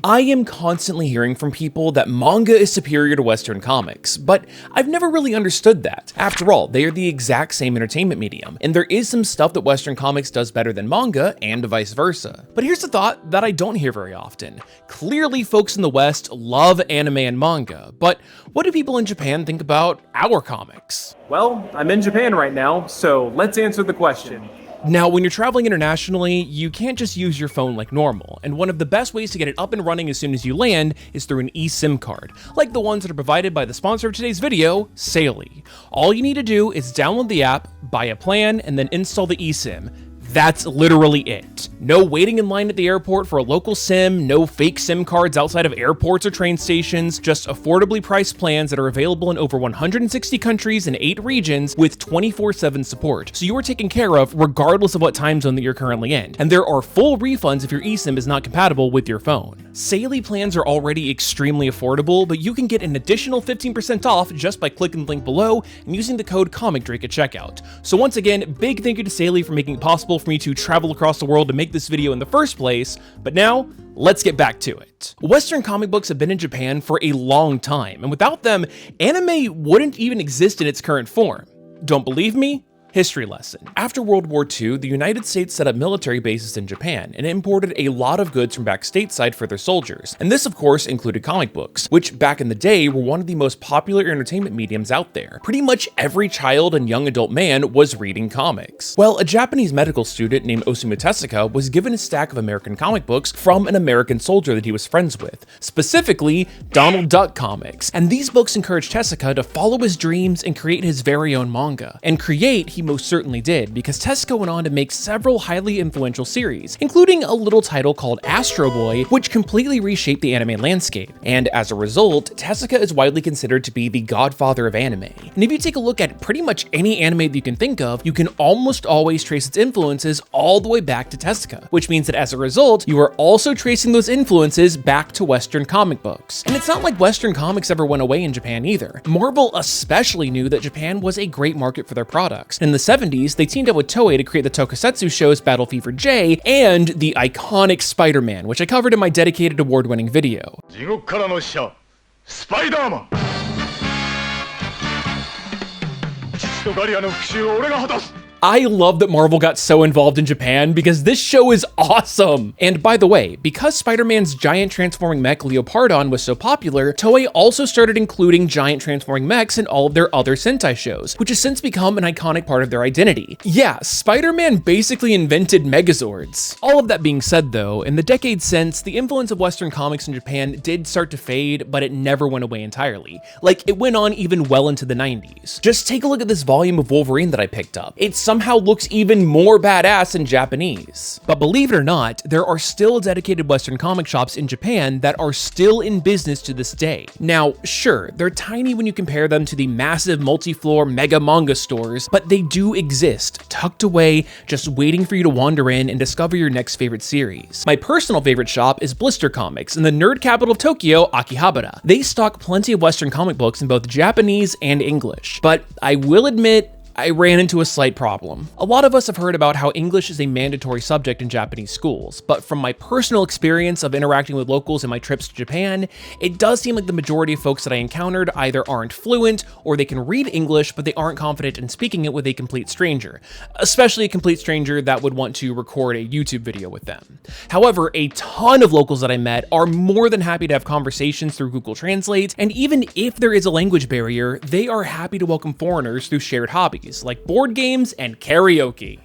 I am constantly hearing from people that manga is superior to Western comics, but I've never really understood that. After all, they are the exact same entertainment medium, and there is some stuff that Western comics does better than manga, and vice versa. But here's a thought that I don't hear very often. Clearly, folks in the West love anime and manga, but what do people in Japan think about our comics? Well, I'm in Japan right now, so let's answer the question. Now, when you're traveling internationally, you can't just use your phone like normal, and one of the best ways to get it up and running as soon as you land is through an eSIM card, like the ones that are provided by the sponsor of today's video, Saley. All you need to do is download the app, buy a plan, and then install the eSIM. That's literally it. No waiting in line at the airport for a local SIM, no fake SIM cards outside of airports or train stations, just affordably priced plans that are available in over 160 countries and 8 regions with 24/7 support. So you are taken care of regardless of what time zone that you're currently in. And there are full refunds if your eSIM is not compatible with your phone. Saley plans are already extremely affordable, but you can get an additional 15% off just by clicking the link below and using the code ComicDrake at checkout. So once again, big thank you to Saley for making it possible for me to travel across the world to make this video in the first place, but now, let's get back to it. Western comic books have been in Japan for a long time, and without them, anime wouldn't even exist in its current form. Don't believe me? History lesson. After World War II, the United States set up military bases in Japan and imported a lot of goods from back stateside for their soldiers. And this, of course, included comic books, which back in the day were one of the most popular entertainment mediums out there. Pretty much every child and young adult man was reading comics. Well, a Japanese medical student named Osamu Tezuka was given a stack of American comic books from an American soldier that he was friends with, specifically Donald Duck comics. And these books encouraged Tezuka to follow his dreams and create his very own manga. And he most certainly did, because Tezuka went on to make several highly influential series, including a little title called Astro Boy, which completely reshaped the anime landscape. And as a result, Tezuka is widely considered to be the godfather of anime. And if you take a look at pretty much any anime that you can think of, you can almost always trace its influences all the way back to Tezuka, which means that as a result, you are also tracing those influences back to Western comic books. And it's not like Western comics ever went away in Japan either. Marvel especially knew that Japan was a great market for their products. In the 70s, they teamed up with Toei to create the tokusatsu shows Battle Fever J and the iconic Spider-Man, which I covered in my dedicated award-winning video. Spider-Man! I love that Marvel got so involved in Japan because this show is awesome! And by the way, because Spider-Man's giant transforming mech Leopardon was so popular, Toei also started including giant transforming mechs in all of their other Sentai shows, which has since become an iconic part of their identity. Yeah, Spider-Man basically invented Megazords. All of that being said though, in the decades since, the influence of Western comics in Japan did start to fade, but it never went away entirely. Like, it went on even well into the 90s. Just take a look at this volume of Wolverine that I picked up. It's somehow looks even more badass in Japanese. But believe it or not, there are still dedicated Western comic shops in Japan that are still in business to this day. Now, sure, they're tiny when you compare them to the massive multi-floor mega manga stores, but they do exist, tucked away, just waiting for you to wander in and discover your next favorite series. My personal favorite shop is Blister Comics in the nerd capital of Tokyo, Akihabara. They stock plenty of Western comic books in both Japanese and English, but I will admit, I ran into a slight problem. A lot of us have heard about how English is a mandatory subject in Japanese schools, but from my personal experience of interacting with locals in my trips to Japan, it does seem like the majority of folks that I encountered either aren't fluent or they can read English, but they aren't confident in speaking it with a complete stranger, especially a complete stranger that would want to record a YouTube video with them. However, a ton of locals that I met are more than happy to have conversations through Google Translate, and even if there is a language barrier, they are happy to welcome foreigners through shared hobbies like board games and karaoke.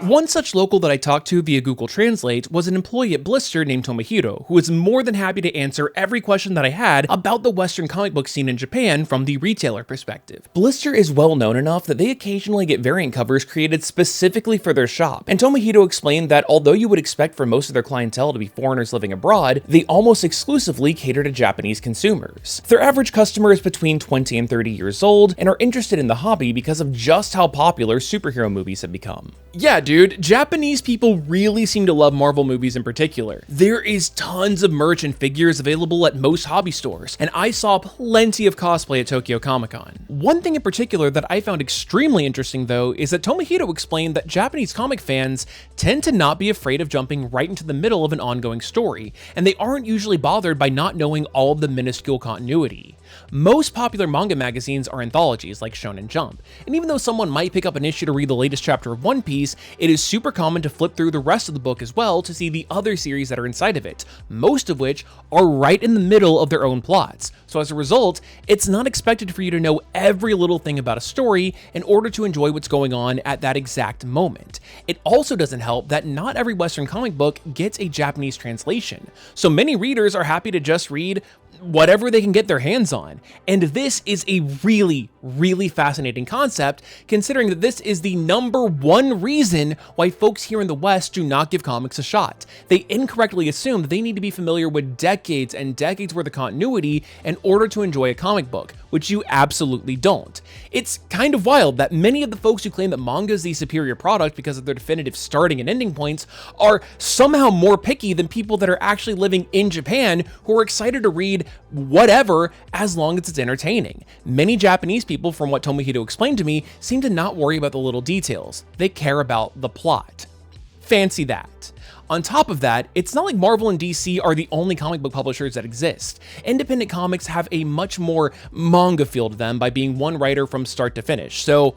One such local that I talked to via Google Translate was an employee at Blister named Tomohiro, who was more than happy to answer every question that I had about the Western comic book scene in Japan from the retailer perspective. Blister is well known enough that they occasionally get variant covers created specifically for their shop, and Tomohiro explained that although you would expect for most of their clientele to be foreigners living abroad, they almost exclusively cater to Japanese consumers. Their average customer is between 20 and 30 years old and are interested in the hobby because of just how popular superhero movies have become. Yeah, dude, Japanese people really seem to love Marvel movies in particular. There is tons of merch and figures available at most hobby stores, and I saw plenty of cosplay at Tokyo Comic-Con. One thing in particular that I found extremely interesting though is that Tomohiro explained that Japanese comic fans tend to not be afraid of jumping right into the middle of an ongoing story, and they aren't usually bothered by not knowing all of the minuscule continuity. Most popular manga magazines are anthologies like Shonen Jump, and even though someone might pick up an issue to read the latest chapter of One Piece, it is super common to flip through the rest of the book as well to see the other series that are inside of it, most of which are right in the middle of their own plots. So as a result, it's not expected for you to know every little thing about a story in order to enjoy what's going on at that exact moment. It also doesn't help that not every Western comic book gets a Japanese translation, so many readers are happy to just read whatever they can get their hands on. And this is a really, really fascinating concept, considering that this is the #1 reason why folks here in the West do not give comics a shot. They incorrectly assume that they need to be familiar with decades and decades worth of continuity in order to enjoy a comic book, which you absolutely don't. It's kind of wild that many of the folks who claim that manga is the superior product because of their definitive starting and ending points are somehow more picky than people that are actually living in Japan who are excited to read whatever as long as it's entertaining. Many Japanese people, from what Tomohiro explained to me, seem to not worry about the little details. They care about the plot. Fancy that. On top of that, it's not like Marvel and DC are the only comic book publishers that exist. Independent comics have a much more manga feel to them by being one writer from start to finish. So,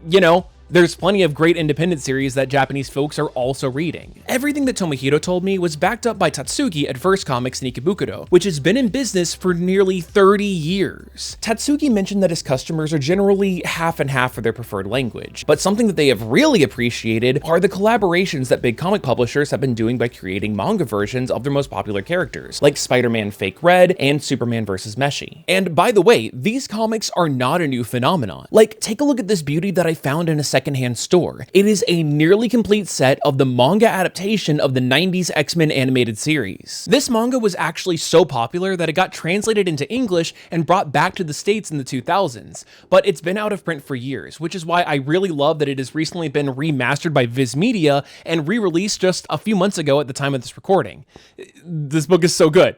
you know, there's plenty of great independent series that Japanese folks are also reading. Everything that Tomohiro told me was backed up by Tatsuki at Verse Comics Nikibukuro, which has been in business for nearly 30 years. Tatsuki mentioned that his customers are generally half and half for their preferred language, but something that they have really appreciated are the collaborations that big comic publishers have been doing by creating manga versions of their most popular characters, like Spider-Man Fake Red and Superman vs. Meshi. And by the way, these comics are not a new phenomenon. Like, take a look at this beauty that I found in a secondhand store. It is a nearly complete set of the manga adaptation of the 90s X-Men animated series. This manga was actually so popular that it got translated into English and brought back to the States in the 2000s, but it's been out of print for years, which is why I really love that it has recently been remastered by Viz Media and re-released just a few months ago at the time of this recording. This book is so good.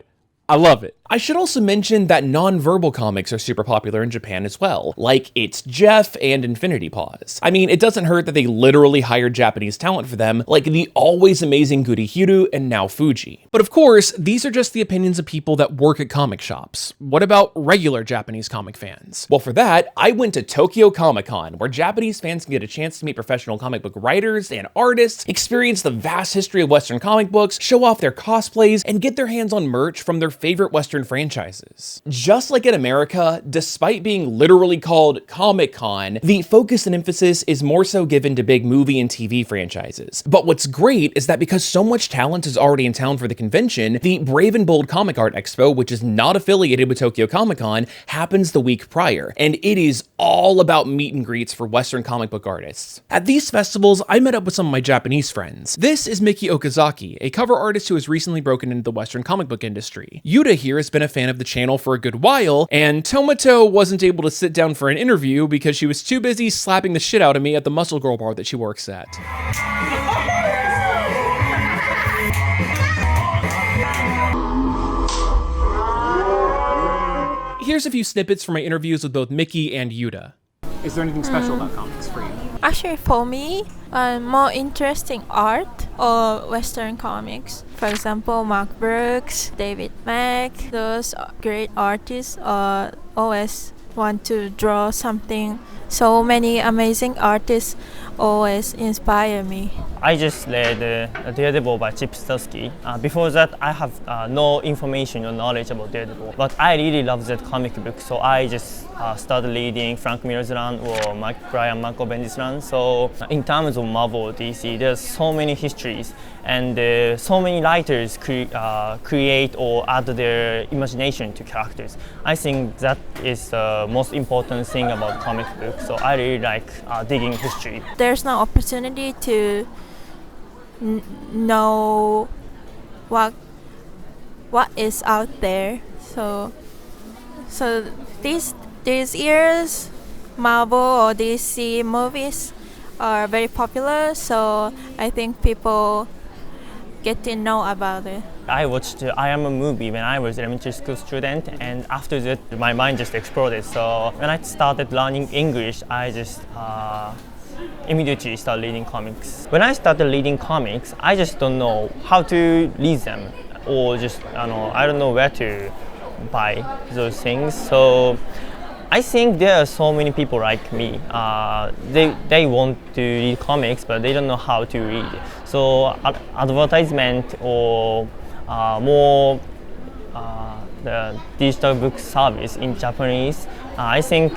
I love it. I should also mention that non-verbal comics are super popular in Japan as well, like It's Jeff and Infinity Paws. I mean, it doesn't hurt that they literally hired Japanese talent for them, like the always amazing Gurihiru and now Fuji. But of course, these are just the opinions of people that work at comic shops. What about regular Japanese comic fans? Well, for that, I went to Tokyo Comic-Con, where Japanese fans can get a chance to meet professional comic book writers and artists, experience the vast history of Western comic books, show off their cosplays, and get their hands on merch from their favorite Western franchises. Just like in America, despite being literally called Comic-Con, the focus and emphasis is more so given to big movie and TV franchises. But what's great is that because so much talent is already in town for the convention, the Brave and Bold Comic Art Expo, which is not affiliated with Tokyo Comic-Con, happens the week prior, and it is all about meet and greets for Western comic book artists. At these festivals, I met up with some of my Japanese friends. This is Miki Okazaki, a cover artist who has recently broken into the Western comic book industry. Yuta here has been a fan of the channel for a good while, and Tomato wasn't able to sit down for an interview because she was too busy slapping the shit out of me at the Muscle Girl bar that she works at. Here's a few snippets from my interviews with both Miki and Yuta. Is there anything special about comics for you? Actually, for me, more interesting art or Western comics. For example, Mark Brooks, David Mack, those great artists always want to draw something. So many amazing artists always inspire me. I just read Daredevil by Chip Zdarsky. Before that, I have no information or knowledge about Daredevil, but I really love that comic book, so I just started reading Frank Miller's run or Brian McBendy's run. So in terms of Marvel or DC, there's so many histories, and so many writers create or add their imagination to characters. I think that is the most important thing about comic books, so I really like digging history. There's no opportunity to know what is out there. So these years, Marvel or DC movies are very popular, so I think people get to know about it. I watched I Am a Movie when I was elementary school student, and after that my mind just exploded. So when I started learning English, I just immediately started reading comics. When I started reading comics, I just don't know how to read them, or just I don't know where to buy those things. So I think there are so many people like me. They want to read comics, but they don't know how to read. So advertisement or more the digital book service in Japanese, I think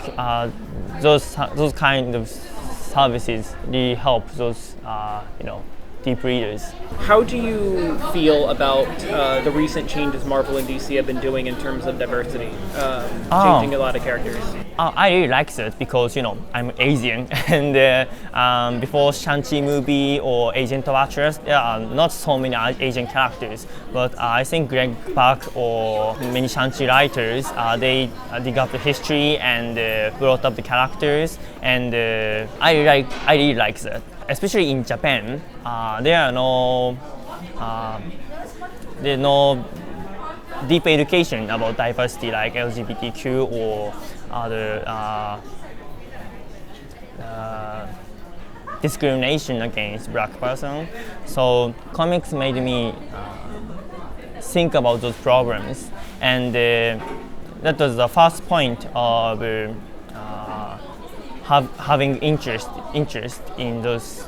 those kind of services really help those deep readers. How do you feel about the recent changes Marvel and DC have been doing in terms of diversity, changing a lot of characters? I really like that because I'm Asian, and before Shang-Chi movie or Agent of Atlas, there are not so many Asian characters. But I think Greg Pak or many Shang-Chi writers, they dig up the history and brought up the characters, and I really like that. Especially in Japan, there's no deep education about diversity like LGBTQ or other discrimination against black person. So comics made me think about those problems, and that was the first point of having interest in those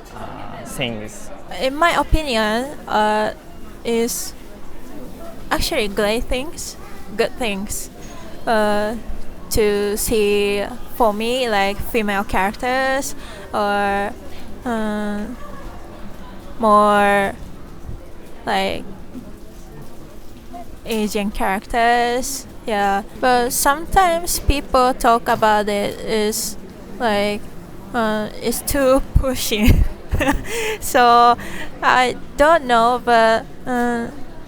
things. In my opinion, is actually good things to see for me, like female characters or more like Asian characters. Yeah, but sometimes people talk about it is like it's too pushing. So I don't know, but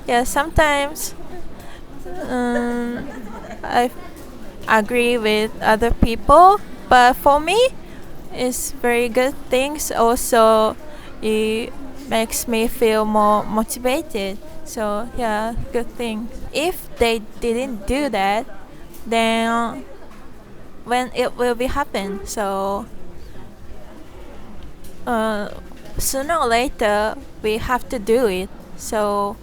yeah, sometimes I agree with other people, but for me it's very good things. Also it makes me feel more motivated, so yeah, good thing. If they didn't do that, then when it will be happen, so sooner or later we have to do it. So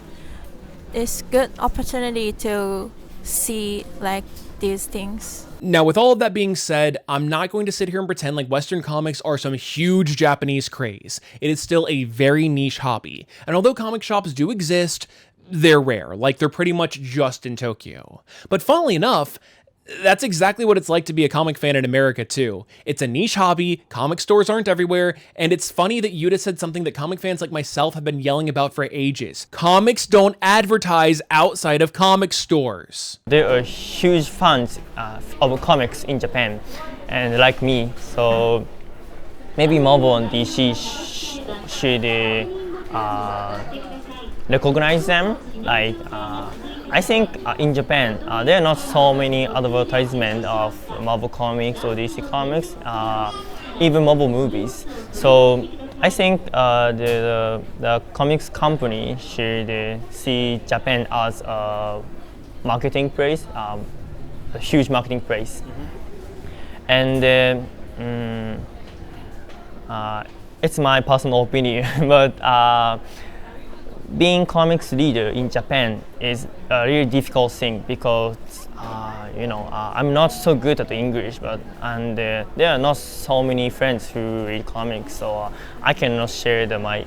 it's good opportunity to see like these things. Now, with all of that being said, I'm not going to sit here and pretend like Western comics are some huge Japanese craze. It is still a very niche hobby. And although comic shops do exist, they're rare, like they're pretty much just in Tokyo. But funnily enough, that's exactly what it's like to be a comic fan in America too. It's a niche hobby, comic stores aren't everywhere, and it's funny that Yuta said something that comic fans like myself have been yelling about for ages. Comics don't advertise outside of comic stores. There are huge fans of comics in Japan, and like me, so maybe Marvel and DC should recognize them. Like I think in Japan there are not so many advertisements of Marvel comics or DC comics, even Marvel movies. So I think the comics company should see Japan as a marketing place, a huge marketing place. And it's my personal opinion, but being comics reader in Japan is a really difficult thing because I'm not so good at English, and there are not so many friends who read comics, so I cannot share my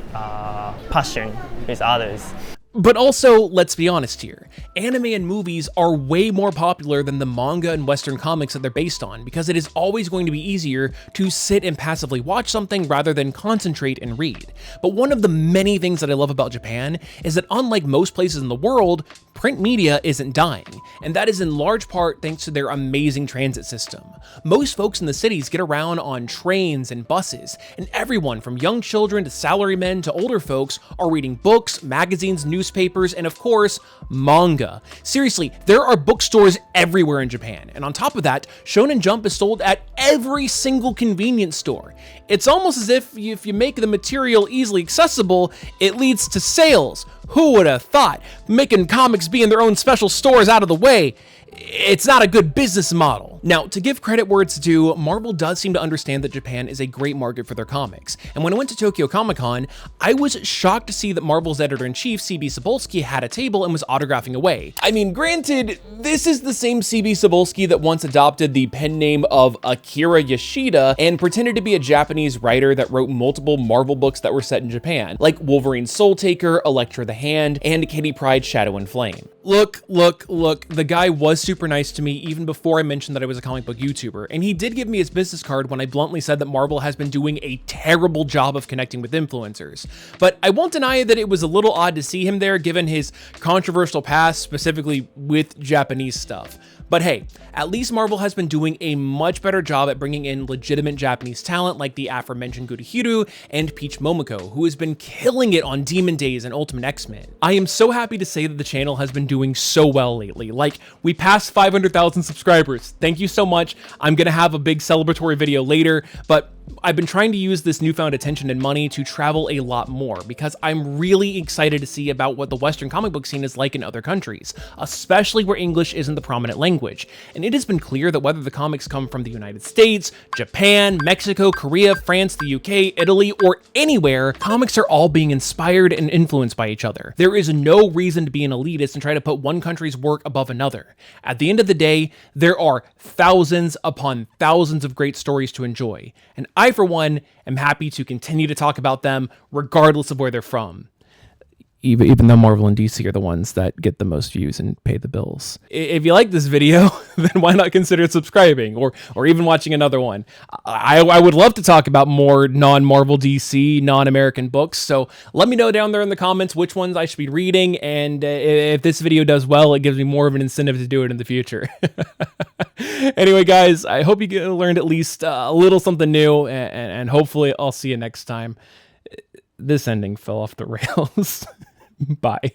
passion with others. But also, let's be honest here, anime and movies are way more popular than the manga and Western comics that they're based on, because it is always going to be easier to sit and passively watch something rather than concentrate and read. But one of the many things that I love about Japan is that unlike most places in the world, print media isn't dying, and that is in large part thanks to their amazing transit system. Most folks in the cities get around on trains and buses, and everyone from young children to salarymen to older folks are reading books, magazines, newspapers, newspapers, and of course, manga. Seriously, there are bookstores everywhere in Japan, and on top of that, Shonen Jump is sold at every single convenience store. It's almost as if you make the material easily accessible, it leads to sales. Who would have thought? Making comics being their own special stores out of the way, it's not a good business model. Now, to give credit where it's due, Marvel does seem to understand that Japan is a great market for their comics. And when I went to Tokyo Comic Con, I was shocked to see that Marvel's editor-in-chief, CB Cebulski, had a table and was autographing away. I mean, granted, this is the same CB Cebulski that once adopted the pen name of Akira Yoshida and pretended to be a Japanese writer that wrote multiple Marvel books that were set in Japan, like Wolverine Soul Taker, Elektra the Hand, and Kitty Pryde Shadow and Flame. Look, the guy was super nice to me even before I mentioned that I was a comic book YouTuber, and he did give me his business card when I bluntly said that Marvel has been doing a terrible job of connecting with influencers. But I won't deny that it was a little odd to see him there given his controversial past, specifically with Japanese stuff. But hey, at least Marvel has been doing a much better job at bringing in legitimate Japanese talent like the aforementioned Gurihiru and Peach Momoko, who has been killing it on Demon Days and Ultimate X-Men. I am so happy to say that the channel has been doing so well lately. Like, we passed 500,000 subscribers. Thank you so much. I'm gonna have a big celebratory video later, but I've been trying to use this newfound attention and money to travel a lot more because I'm really excited to see about what the Western comic book scene is like in other countries, especially where English isn't the prominent language. And it has been clear that whether the comics come from the United States, Japan, Mexico, Korea, France, the UK, Italy, or anywhere, comics are all being inspired and influenced by each other. There is no reason to be an elitist and try to put one country's work above another. At the end of the day, there are thousands upon thousands of great stories to enjoy, and I, for one, am happy to continue to talk about them regardless of where they're from. Even though Marvel and DC are the ones that get the most views and pay the bills. If you like this video, then why not consider subscribing or even watching another one? I would love to talk about more non-Marvel DC, non-American books, so let me know down there in the comments which ones I should be reading, and if this video does well, it gives me more of an incentive to do it in the future. Anyway, guys, I hope you learned at least a little something new, and hopefully I'll see you next time. This ending fell off the rails. Bye.